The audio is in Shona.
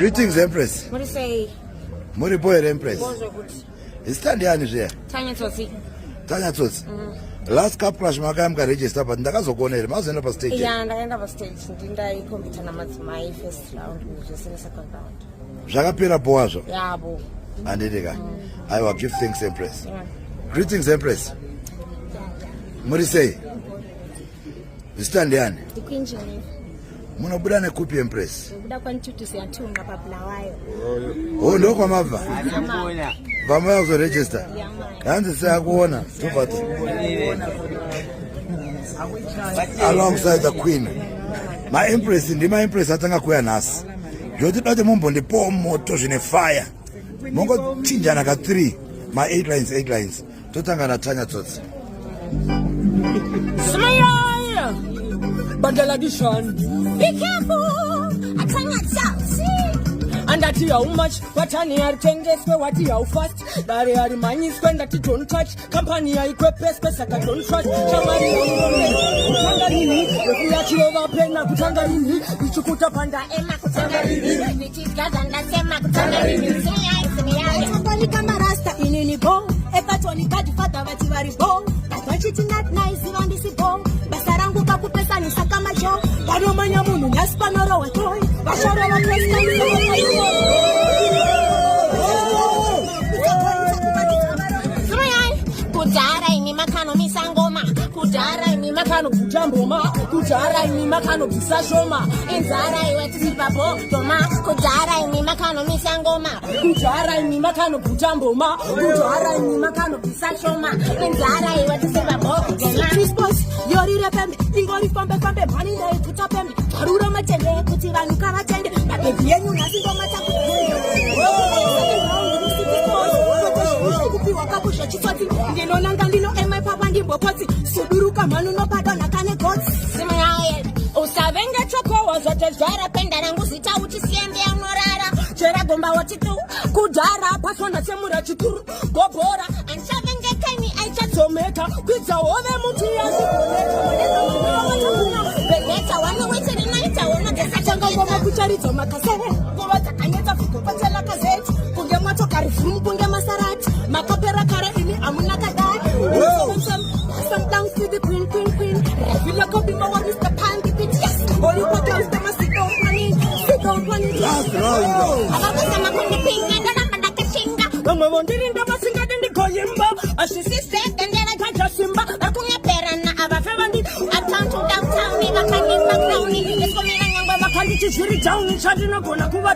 Greetings, Empress. What do you say? Muri boy, Empress. Stand here, Nigeria. Tanya Tosi. Tanya Tosi. Last cup crash, Makam got registered, but Nagazo Corner, Mouse and upper stage. Yeah, and I end up a stage. Didn't I compete on my first round, just in the second round? Jagapira Boazo. Yeah, boo. And Ediga. I will give thanks, Empress. Yeah. Greetings, Empress. Muri say. Stand here. The Queen Jenny. Munobudane kupi, Empress. Oh, no, Mama. Vama also register. And the Sagwana, alongside the Queen. My Empress, in my Empress, Atanga Quenas. You did not the mumbo, the poor motors in a fire. Mongo Chinjanaga 3. My 8 lines. Totanga Natanya Tots. Smile! Bandela Dishon. Be careful! Atanga Tots. And that you how much, what any are changes, what you how fast. That are money spend that you don't touch. Company I equip space that I don't trust. Somebody if you actually overpay na kutangarini, Vichukuta Panda, Emma Kutangarini, which is Gazanda Sema Kutangarini, Somebody Camarasta in any bone, Evatoni Kadifata, what you are born. But what you not nice on this bone, Basarangu Kapupesan is Sakamajo, Padomanamun, Yaspanoro, a toy, Bashara, Kujara ini makano misangoma, kujara ini makano kujamboma, kujara ini makano bisashoma, enzara iweti sipapo toma, kujara ini makano misangoma, kujara ini makano kujamboma, kujara ini makano bisashoma, enzara iweti sipapo toma. Crispos, yori repembe, ingori fambe, mani na ikutapembe, karura machende, kutivanu karatende, baby yenu nasingo machaku. Wakabusha chifati ngino nangandino ema papa ndimbo poti suduruka manu no padona kane gods sima yae usavenga choko wazote zvara penda rangu zita uchisiende unorara chera gomba wachitu kudara pasona semura chituru gobora anshavenga kaini aichatomeka kwidza ove muti yazikoneka begeta wana wetiri naita ona kesachanga ngoma kucharidzo makasere ngoma takanyeta fuko patela kazeti kunge matoka rifum kunge masarati makapera kare ini amuna kadai some dance to the queen I feel like I'll be my one Mr. Pandy bitch yes all you put girls them sit down money last round akakasema kunde pinga ndana mandaka chinga bamwe wondiri ndama singa ndi koyimba asisiste ndendera kaja simba akunyapera na abafe bandi uptown to downtown ni bakani background ni eskomina nyangwa makandi chizuri down chadina kona kuba